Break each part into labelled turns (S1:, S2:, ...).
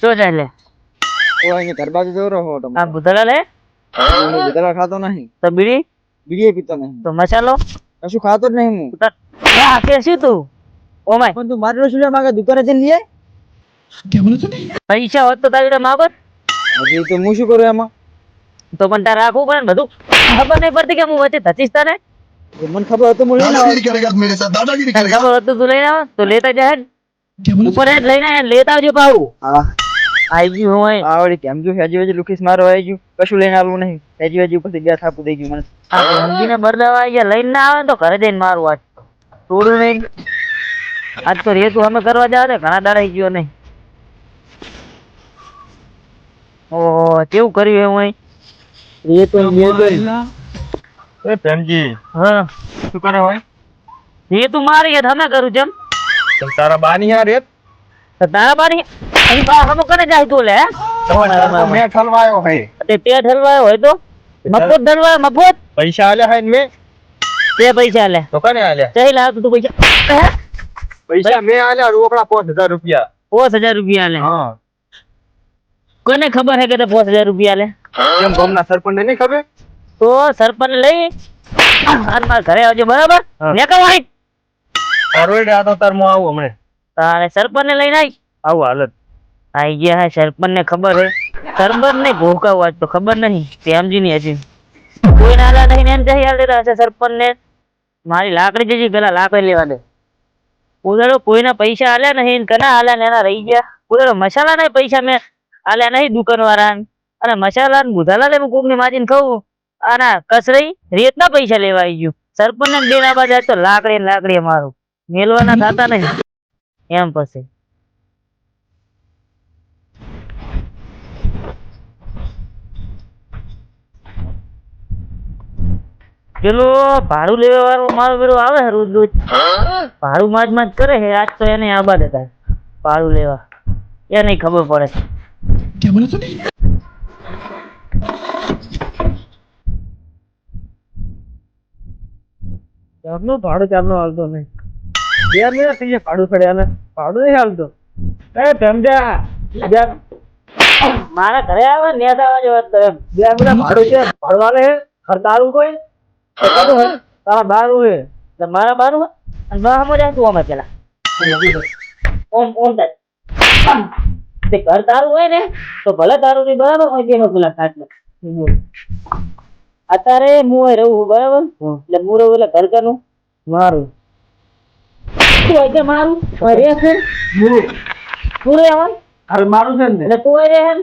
S1: શું ચાલે?
S2: ઓ અહીં ઘર બાજુ જતો રહો તમે.
S1: આ બુધલા લે
S2: બુધલા ખાતો નહીં,
S1: તો બીડી
S2: બીડીએ પીતો નહીં,
S1: તો મસાલો
S2: કશું ખાતો જ નહીં હું.
S1: આ કે શું તું? ઓ માય
S2: પણ તું મારી રસોઈ માંગે દુકાને જઈને લઈ આય.
S1: પૈસા હોત તો તારી જોડે માગોત.
S2: હજી તો હું શું કરું એમાં?
S1: તો પણ તારે રાખવું પડે ને બધું. ખબર નહીં પડતી કે હું વચ્ચે ધચીશ તને.
S2: મને ખબર હતું હું લઈને
S3: दादागिरी करेगा मेरे साथ दादागिरी
S1: તને
S3: करेगा
S1: ખબર હોત તો તું લઈને આવ તો લેતા જા હેડ. ઉપર હેડ લઈને આય, લેતા આવજો પાછું.
S2: હા
S1: આઈ ગયું હોય
S2: આવડી કેમ જો હેજી વેજી લુકીસ મારો આવી ગયું, કશું લઈને આવવું નહીં. હેજી વેજી ઉપરથી બે થાપું દઈ ગયું મને.
S1: આ રંગીને બદલાવા આવી ગયા, લઈને ના આવે ને તો ઘરે જઈને મારું આજ થોડું નહીં. આજ તો રેતું અમે કરવા જાવ ને ઘણા દાડા ગયો નહીં. ઓહો કેવું કર્યું એવું અહીં?
S2: એ પ્રેમજી
S1: હા
S2: શું કરે હોય?
S1: રેતું મારી હેઠ અમે કરું જેમ
S2: તમ તારા બાની યાર રેત
S1: તો તારા બારી અહીં બા હમો કરે જાય તું લે
S2: મેં ઠલવાયો હે.
S1: તે ઠલવાયો હોય તો મફત ઠલવાયો મફત
S2: પૈસા આલ્યા હે ને મેં
S1: તે પૈસા લે
S2: તો કને આલ્યા?
S1: ચાલ લાવ તું પૈસા
S2: પૈસા મેં આલ્યા રોકડા 5000 રૂપિયા.
S1: 5000 રૂપિયા લે.
S2: હા
S1: કોને ખબર હે કે તે 5000 રૂપિયા લે?
S2: કેમ ગામના સરપંચને નહીં ખબર?
S1: તો સરપંચ લઈ આજ મારા ઘરે આવજો બરાબર. નીકળ અહીં.
S2: રોડ આ તો તાર મો આવું હમણે.
S1: તારે સરપંચ ને લઈને આવી
S2: આવું હાલત.
S1: આઈ ગયા હે. સરપંચ ને ખબર હે? સરપંચ ને ભોકાવ આજ તો ખબર નહીં પ્રેમજી ની હજી કોઈ નાલા નહીં ને એમ જઈ આલે છે સરપંચ ને. મારી લાકડી જજી પેલા લાકડી લેવા દે. ઉધારો કોઈના પૈસા આલ્યા નહીં કના આલ્યા ને એના રહી ગયા. ઉધારો મસાલા ના પૈસા મેં આલ્યા નહીં દુકાન વાળા અને મસાલા ને બુધાલા લે કોક ને માજીને ખાવું આના કસરઈ રેતના પૈસા લેવા આવી ગયું. સરપંચ ને બેના બાજુ તો લાકડી ને લાકડી મારું મેલવાના થતા નહીં એમ. પછી પેલો ભાડું લેવા વાળો મારો પેલો આવે રોજ રોજ ભાડું માં જ કરે છે. આજ તો એને આબાદ હતા ભાડું લેવા, એ નહીં ખબર પડે.
S3: क्या बोला तूने
S2: ચારનું ભાડું ચારનું હાલતો નહીં. યાર મેં થઈ ગયા ભાડું પડ્યા ને ભાડું નહીં હાલતો. એ સમજ્યા
S1: મારા ઘરે આવે ને નેતા વાત કરે
S2: બે બધા ભાડું છે ભાડું વાલે હે ખર્ચારું કોઈ તારા બારું હે
S1: તો મારા બારું અને બા હમો જાય તું અમે પેલા ઓમ ઓમ થાય તે ઘર તારું હોય ને તો ભલે તારું નહીં બરાબર હોય તેનો પેલા કાટલો અત્યારે હું રહું બરાબર એટલે હું રહું એટલે ઘર કરનું મારું તું હોય કે મારું રે છે તું રે આવન
S2: હવે મારું છે ને
S1: એટલે તું રે હે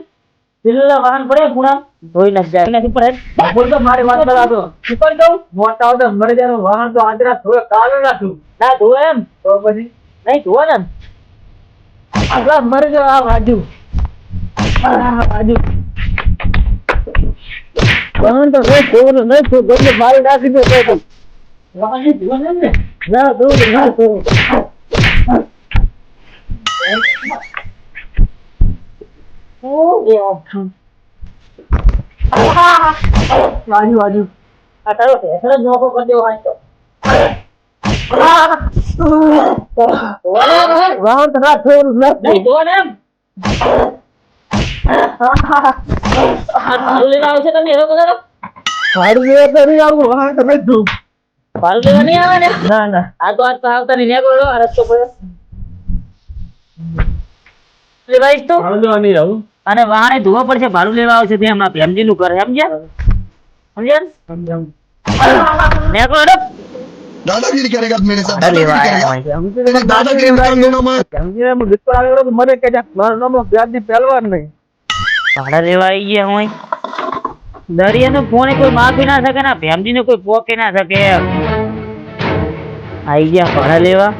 S1: પેલા વાહન પડે પૂણા ધોઈ નાખ જાય નથી પડે
S2: બોલ તો મારી વાત બરાબર
S1: ઉપર કહું
S2: મોટા આવતા મરે જાય વાહન તો આદરા થોડે કાલે નાખું
S1: ના ધોવે એમ
S2: તો પછી
S1: નહીં ધોવે ને
S2: આગળ મરી જાવ આ બાજુ વાહન તો રે કોણ નહીં તો ગમે મારી નાખી દે તો
S1: વાહન ધોવે ને
S2: ના દો ના તો બાજુ
S1: આ તારો ઢેસરો જ નોખો કરી દેવો હોય તો
S2: વાહન તો રાત થોડું
S1: નહીં ધોવે ને એમ ભાડું લેવા આવશે તમે એવો કરો
S2: ભાડું લેવા તો નહીં આવું વાહન તો નહીં ધોવું.
S1: ભાડું લેવા નહીં આવે ને
S2: ના ના
S1: આ તો આજ તો આવતા નહીં નીકળો આ રસ્તો પર લેવાઈશ તો
S2: ભાડું લેવા નહીં આવું
S1: અને વાહને ધોવા પડશે ભાડું લેવા આવશે ત્યાં હમણાં પ્રેમજી નું કરે સમજ્યા સમજ્યા નીકળો હેડો.
S3: दादागिरी करेगा मेरे साथ
S1: અરે વાહ,
S3: दादागिरी करेगा
S1: વાહ.
S3: तेरी दादागिरी निकाल देना मैं
S2: સમજીને હું દીકરો આવ્યો તો મને કે મારું નામ વ્યાજની પહેલવાન નહીં.
S1: ભાડા લેવા આવી ગયા હોય દરિયાનો ફોન કોઈ માફી ના શકે ને પ્રેમજી ને કોઈ પોકે ના શકે. આવી ગયા ભાડા લેવા.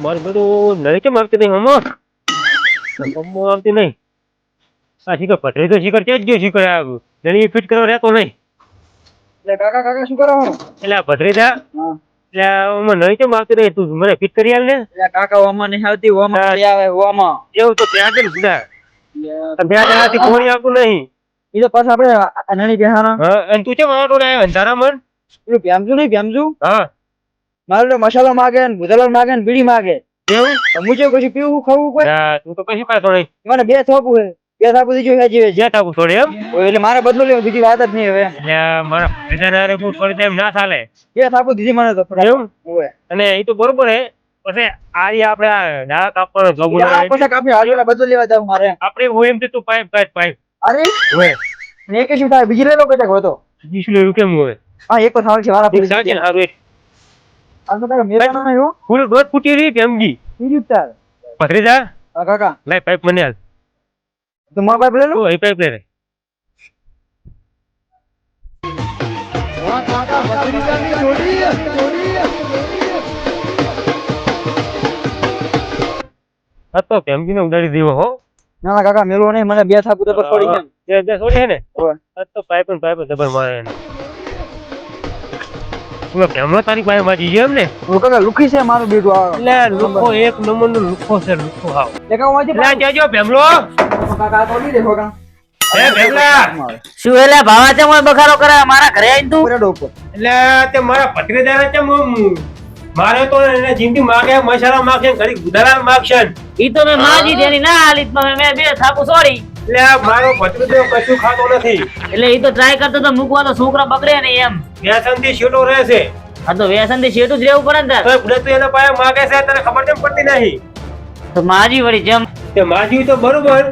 S2: મારે બધું નળી કેમ આવતી નહીં મમ્મા મમ્મો આવતી નહીં. આ શીખર પટરી તો શીખર છે જ ગયો શીખર આવ્યું નળી ફિટ કરવા રહેતો નહીં. એટલે કાકા કાકા શું કરો? એટલે આ ભદ્રી થા એટલે આમાં નળી કેમ આવતી નહીં તું મને ફિટ કરી આલ ને. એટલે કાકા ઓમાં નહીં આવતી ઓમાં આવે ઓમાં એવું તો ત્યાં જ ગુડા ત્યાં ત્યાંથી કોણી આવતું નહીં. એ તો પાછા આપણે નળી બેહાના હા અને તું કેમ આવતો ને અંધારા મન પેલું પ્યામજુ નહીં પ્યામજુ હા મારે તો મસાલો માગે ને ભૂતલો માગે ને બીડી માગે એવું
S4: હું જે કશું પીવું ખાવું કોઈ
S2: યા, તું તો કશી પાછો નહીં
S4: મને બે થોપું છે બે થાપુ દીજો હે જીવે
S2: જ્યાં થાપું છોડે એમ
S4: એટલે મારે બદલો લેવો બીજી વાત જ નહીં હવે
S2: એટલે મારા ભત્રીજાને હારે બહુ થોડી ટાઈમ ના ચાલે
S4: બે થાપુ દીધી મને તો
S2: એવું
S4: ઓય
S2: અને એ તો બરોબર હે પછી આ રી આપણે આ નાળા કાપવાનો જોગું
S4: આ પછી કાપી હાજર બદલો લેવા જાવ મારે
S2: આપણે હું એમ તું પાઇપ પાઇપ
S4: અરે
S2: હોય
S4: ને કે શું થાય બીજી લઈ લો કદાચ હોય તો
S2: જીસું એવું કેમ હોય
S4: હા એક તો સાવ છે વાળા
S2: એક સાચે ને હારું એક
S4: આ તો તારા મેરાનો નહીં હો
S2: ફૂલ દોધ ફૂટી રહી કેમજી
S4: બીજું તાર
S2: ભત્રીજા
S4: આ કાકા
S2: લાય પાઇપ મને હાલ
S4: તો મારા પાઇપ લઈ લો
S2: ઓ એ પાઇપ લે રે આ તો કેમજી ને ઉડાડી દેવો હો
S4: ના ના કાકા મેલો નહીં મને બે થાપુ તો છોડી ગયા
S2: જે છોડી હે ને
S4: ઓય.
S2: આ તો પાઇપ જબર મારે એને તું કેમનો તારી પાસે માજી છે એમ ને
S4: હું કાકા લુખી છે મારું બેટું આ
S2: એટલે લુખો એક નંબર નો લુખો છે લુખો હાવ
S4: લે કાકા વાંચી
S2: લે જજો ભેમલો
S4: કાકા તો નહીં દેખો કાકા
S2: હે ભેમલા
S1: શું એટલે ભાવા ચમ બખારો કરે મારા ઘરે આવીને તું
S4: પૂરા ડોકો
S2: એટલે તે મારા ભત્રીજાને ચમ મારે તો એને જિંદગી માગે મસાલા માગશે ઘડી ગુદારા માગશે
S1: ઈ તો મેં માજી તેની ના હાલી તો મેં બે થાપુ છોડી
S2: એટલે મારો ભત્રીજો કશું ખાતો નથી
S1: એટલે ઈ તો ટ્રાય કરતો તો મૂકવા તો છોકરા બગડે ને એમ
S2: વ્યસન થી છૂટો રહે છે
S1: આ તો વ્યસન થી શેઠું જ રહેવું પડે ને તાર
S2: તો ગુડે તો એના પાસે માગે છે તને ખબર કેમ પડતી નહીં
S1: તો માજી વળી જેમ
S2: તે માજી તો બરોબર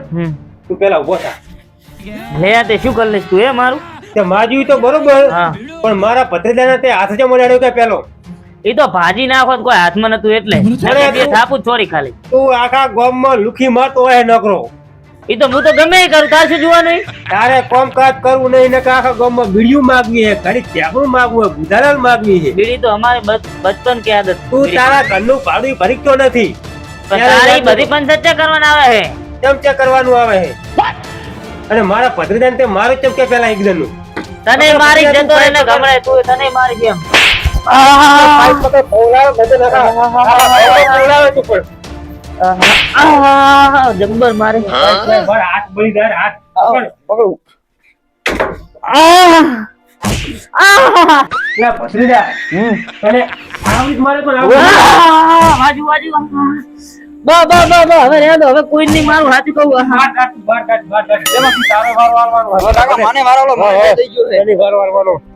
S2: તું પેલા ઉભો થા
S1: લે તે શું કરી લઈશ તું એ મારું
S2: તે માજી તો બરોબર
S1: હા
S2: પણ મારા ભત્રીજાને તે હાથ જ મોડાડ્યો કે પેલો
S1: ઈ તો ભાજી નાખો તો કોઈ હાથમાં નતું એટલે મેં બે થાપુ જ છોડી ખાલી
S2: તું આખા ગામમાં લુખી મારતો હોય નકરો
S1: ઈ તો હું તો ગમે એ કરું તાર શું જોવાનું ઈ?
S2: તારે કામકાજ કરવું નહીં ને કે આખા ગામમાં બીડીયું માગવી છે ઘડી ત્યાગનું માગવું છે ગુજારાલ માગવી છે
S1: બીડી તો અમારે બચપન કે આદત
S2: તું તારા ઘરનું ભાડું ભરીકતો નથી
S1: પણ તારી બધી પણ સચ્ચા કરવાના આવે હે
S2: ચમચા કરવાનું આવે છે અને મારા ભત્રીજાને તે મારો ચમચા પેલા એકદમ
S1: તને મારી જતો રે ને ગમડે તું તને મારી કેમ જબ્બર મારે
S2: હાથ બળી જાય હાથ
S4: પકડું
S2: લે ભત્રીજા તને આવી જ મારે પણ
S1: વાજુ વાજુ બા બા બા બા હવે રેડો હવે કોઈ નહીં મારું સાચું કહું
S4: કાકા મને વાળો મને થઈ ગયો છે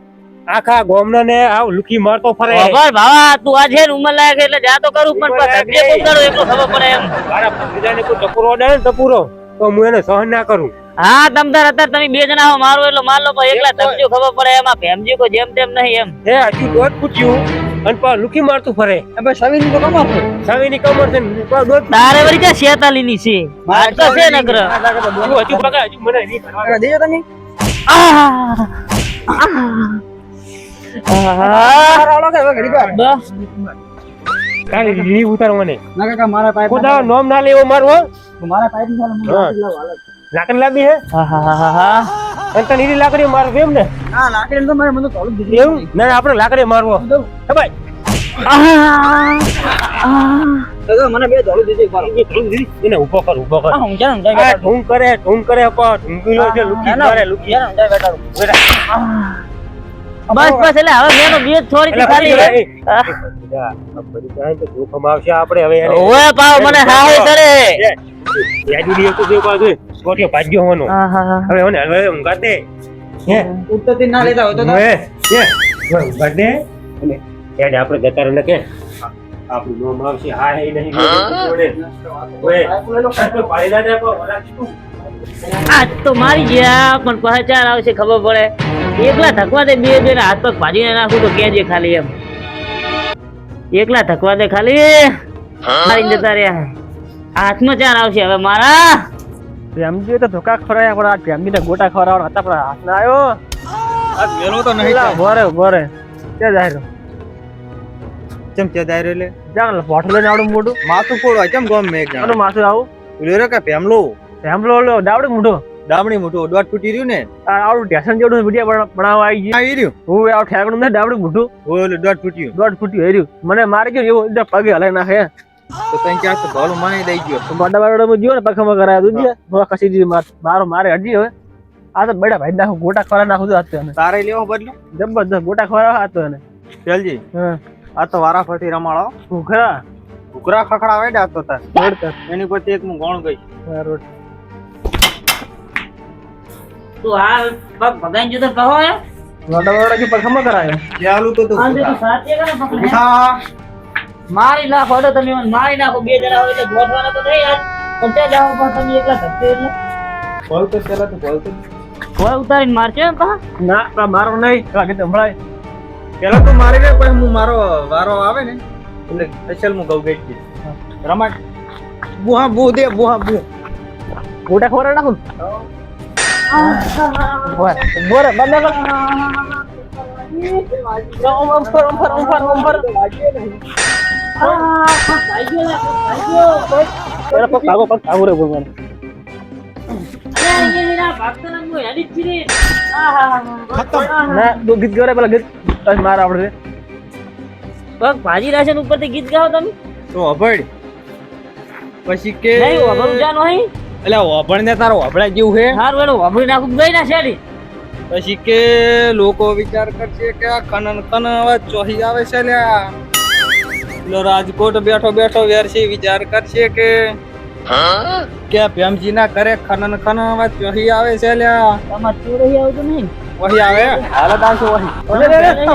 S2: આખા ગામના ને આવ લુખી મારતો ફરે
S1: ખબર ભાવા તું આ છે ને ઉંમર લાયક એટલે જાતો કરું પણ ધબજે કોણ કરું એટલું ખબર પડે એમ
S2: મારા ભત્રીજાને કોઈ ટપુરો અડાડે ને ટપુરો તો હું એને સહન ના કરું
S1: હા તમ તાર અત્યારે તમે બે જણા હો મારો એટલો માર લો પણ એકલા ધબજો ખબર પડે એમાં ભેમજી કોઈ જેમ તેમ નહીં એમ
S2: હે હજુ દોધ પૂછ્યું અને પા લુખી મારતું ફરે
S4: હવે સવીની તો કમાર છે
S2: સાવીની કમર છે ને પા દોધ
S1: તારે વળી ક્યાં 46 ની છે આજ તો છે નકર
S2: હજુ પગા હજુ મને નહીં કરવા
S4: કાકા દેજો તમે વાળો કે હવે ઘડી વાર
S1: બસ
S2: કાલે લીલી ઉતારવા મને
S4: ના કાકા મારા પાઇપ
S2: ખુદા નોમ ના લેવો મારવો
S4: મારા પાઇપ ની
S2: હા. લાકડી લાવી હે
S1: આહાહાહા.
S2: અને તને લીલી લાકડી મારવી એમ ને
S4: ના લાકડી તો મારે મને ચાલુ દીધી
S2: એવું ના આપણે લાકડી મારવો હે ભાઈ
S4: તો મને બે ચાલુ દીધી મારો
S2: એને ઉભો કર
S4: હું જાણ જાય
S2: આ ઢૂંગ કરે પણ ઢૂંગીલો છે લુખી મારે લુખી
S4: જાણ જાય બેટા
S1: બસ બસ એટલે હવે મેનો બે છોડી દી ખાલી
S2: જોખમ આવશે આપણે હવે
S1: ઓય પાવ મને હાય કરે
S2: યાદુડી તો જે પાછું કોટિયો ભાગ્યો હોવાનો
S1: આહાહા.
S2: હવે ઓને હવે ઊંઘા દે હે
S4: ઉત્તરથી ના લેતા હોય તો
S2: હે ઊંઘા દે અને યાદ આપણે જતા રહે કે આપણું નોમ આવશે હા હે નહીં જોડે ઓય તો પાડી ના દે પણ વરા તું
S1: આજ તો મારી ગયા પણ પહચાર આવશે ખબર પડે એકલા ધકવા દે બે બે હાથ પગ ભાજીને નાખું તો કેજે ખાલી એમ એકલા ધકવા દે ખાલી મારી જતા રહ્યા હાથમાં ચાર આવશે હવે મારા
S2: પ્રેમજી તો ધોકા ખવરાયા પણ આ પ્રેમજી ને ગોટા ખવરાવવાનો હતા પણ હાથ ના આવ્યો
S4: આ મેલો તો નહીં
S2: બોરે ક્યાં જાય રહ્યો
S4: ચમ કે દાયરો લે
S2: જાણ બોટલ લઈને આવડું મોટું
S4: માથું ફોડો ચમ ગમ મે એક
S2: આનું માથું આવું
S4: ઉલેરો કે પેમલો
S2: હેમલો લો દાવડું મોટું
S4: ડામણી મોટું દોટ ફૂટી રહ્યું ને
S2: આ આવડું ટેશન જેવડું વિડિયા બનાવવા આવી ગઈ
S4: આવી રહ્યું
S2: હું આવ ઠેકડું ને દાવડું મોટું
S4: ઓલે દોટ ફૂટ્યું
S2: દોઢ ફૂટી હેર્યું મને મારી ગયો એવું એટલે પગે હલાઈ નાખે
S4: તો તઈ ક્યાં તો ભાલું મને દઈ ગયો
S2: બાડા બાડા જીવો ને પખામાં કરાયા તું જે કસી દીધી મારો મારે હજી હવે આ તો બડા ભાઈ નાખું ગોટા ખવરા નાખું તો હાથ
S4: તારે લેવો બદલો
S2: જબરદસ્ત ગોટા ખવરા હાથ એને
S4: ચલજી
S2: હા
S4: આ તો વારા ફરતી રમાડો
S2: હું ખરા
S4: ઘૂઘરા ખખડા વેડ્યા તો તાર એની પછી એક હું ગોણ ગઈ
S1: તું હાલ પગ ભગાઈ જતો કહો હે
S4: વડા કે પરખમ કરાયો ચાલુ તો તું
S1: આંધે તું સાચે કરે પગ
S4: હા
S1: મારી નાખો તો તમે મને મારી નાખો બે જણા હોય એટલે ગોઠવાના તો નહીં યાર પણ ત્યાં જાવ પણ તમે એકલા ધક્કે એટલે
S4: બોલ તો પેલા તો બોલ તો
S1: કોઈ ઉતારીને મારશે એમ કહા
S4: ના મારો નહીં લાગે તો હમણાં પેલા તો મારી ને પછી હું મારો વારો આવે ને એટલે સ્પેશિયલ હું ગઉ ગઈ રમાટ બુહા બુ દે બુહા બુ ગોટા ખોરા નાખું બોરે બંને ગીત ગયો પેલા ગીત મારા આપડે
S1: પગ ભાજી રાશન ઉપરથી ગીત ગાઓ તમે
S4: તો અભડ પછી કે
S1: નહીં વાભરું જાનો હે
S4: એટલે અભડ ને તારો અભડા જેવું છે
S1: હારું એનું વાભરી નાખું ગઈ ના શેડી
S4: પછી કે લોકો વિચાર કરશે કે આ ખનન અવાજ ચોહી આવે છે લ્યા પેલો રાજકોટ બેઠો બેઠો વેરસી વિચાર કરશે કે પ્રેમજી ના કરે ખનન અવાજ ચોહી આવે છે લ્યા
S1: તમાર ચોરી આવતું નહીં
S4: વહી આવે હાલત આવશે વહી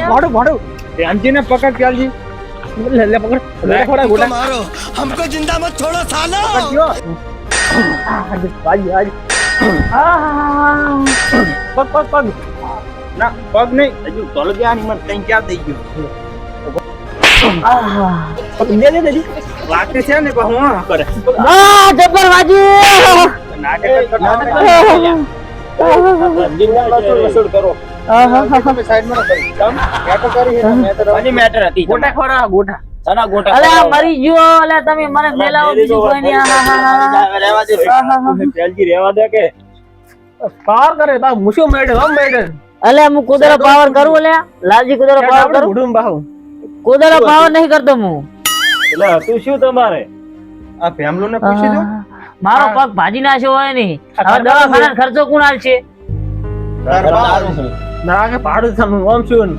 S4: ભાડું પ્રેમજી ને પકડ પ્યાલજી લે પકડ લે થોડા ગોડા
S3: मारो हमको जिंदा मत छोड़ो सालो
S4: પકડ્યો આજ પગ ના પગ નહીં હજુ તોલ ગયા ની મને કઈ ક્યાં થઈ ગયું દે વાકે છે ને પણ હું કરે
S1: જબર વાજી
S4: વસૂલ કરો તમે સાઈડ માં કરી કામ મેટર કરી છે મેં તો
S2: આની મેટર હતી
S4: ગોટા ખોરા ગોટા
S2: સના ગોટા
S1: અલે આ મરી ગયો અલે તમે મને મેલાવો બીજું કોઈ નહીં
S2: રેવા દે પેલજી રેવા દે કે
S4: પાર કરે બા મુશો મેડર હમ મેડર
S1: અલે હું કુદરો પાવર કરું અલે લાલજી કુદરો પાવર કરું
S4: ગુડુમ બાહુ
S1: કુદરો પાવર નહીં કરતો હું
S2: એટલે હતું શું તમારે
S4: આ ફેમલો ને પૂછી દો
S1: મારો પગ ભાજી નાખ્યો હોય નહીં હવે દવાખાના ખર્ચો કોણ આલશે
S4: ના કે ભાડું થમ ઓમ છું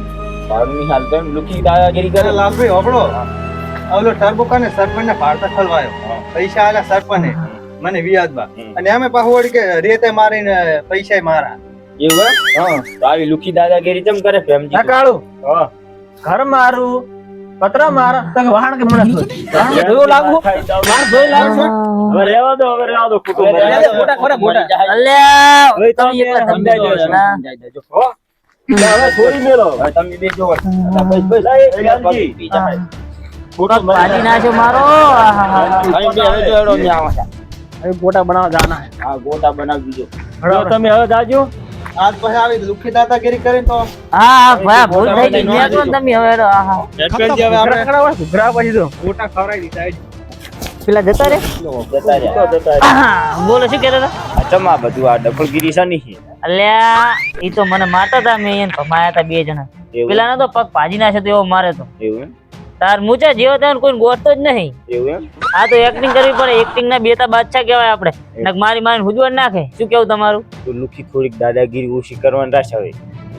S2: ભાડુની હાલ તો એમ લુકી દાદાગીરી
S4: કરે
S2: કરે
S4: લાભી ઓબળો ઓલો ટર્બો કને સરપંચ ને ભારતા ખલવાયો પૈસા આલ્યા સરપંચે મને વ્યાજમાં અને અમે પાછું કે રેતે મારીને પૈસા મારા
S2: એવું એમ? હા તો આવી લુકી દાદાગીરી કેમ કરે ફેમજી
S4: ના કાળું
S2: હા
S4: ઘર મારું પતરા મારા તક વાહણ કે મને જોયો લાગુ માર જોઈ લાગુ
S2: હવે રેવા દો ખોટું
S4: ગોટા ખોરા ગોટા
S1: અલે
S2: હવે
S1: તમે
S2: તમે
S1: એકલા
S2: સમજાઈ
S1: સમજો
S2: દેજો
S1: ના.
S2: હો હવે છોડી મેલો હવે તમે બે જો બસ ફેમજી
S1: પગ ભાજી નાખ્યો મારો
S2: અહીં બે હવે જો એડો ન્યા આવશે
S4: હવે ગોટા બનાવવા જાના
S2: હા ગોટા બનાવી દીજો તમે હવે જાજો
S4: આજ પછી આવી લુખી દાદાગીરી કરીને તો
S1: હા ભાઈ ભૂલ થઈ ગઈ મેં તો તમે હવે એડો, આહા.
S4: પેલજી હવે આપણે ઘુઘરા પછી તો ગોટા ખવડાવી દીધા
S1: પેલા જતા રે
S2: જતા રહ્યા
S1: આહા, બોલો શું કહેતા હતા
S2: આ ચમા બધું આ ડબલગીરી શાની છે
S1: અલ્યા ઈ તો મને મારતા હતા મેં એને ભમાયા હતા બે જણા
S2: એવું?
S1: પેલા તો પગ ભાજી નાખે તો એવો મારે તો
S2: એવું એમ
S1: તાર મૂચા જેવો થાય કોઈ ગોઠતો જ નહીં
S2: એવું એમ
S1: આ તો એક્ટિંગ કરવી પડે એક્ટિંગ ના બેતા બાદશાહ કહેવાય આપણે નક મારી મારીને હુજવણ નાખે શું કેવું તમારું
S2: તો લુખી થોડીક દાદાગીરી ઓછી કરવાની રાખ હવે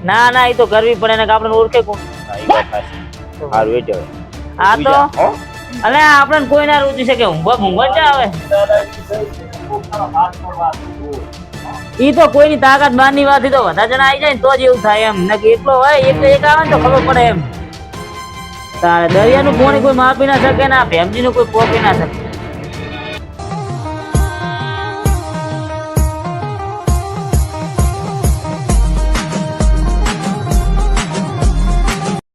S1: ના ના એ તો કરવી પડે ને આપણે ઓળખે કોણ
S2: હા, ઈ વાત સાચી. હારું એ જ હવે.
S1: આ તો
S2: હો?
S1: અલે આપણને કોઈ ના રૂચી શકે ઊંઘવા ચા આવે ઈ તો કોઈની તાકાત બહારની વાત તો બધા જણા આવી જાય ને તો જ એવું થાય એમ નક એકલો હોય એકલો એક આવે ને તો ખબર પડે એમ તારે દરિયાનું કોણી કોઈ માપી ના શકે ને આ ભેમજીનું કોઈ પોપી ના શકે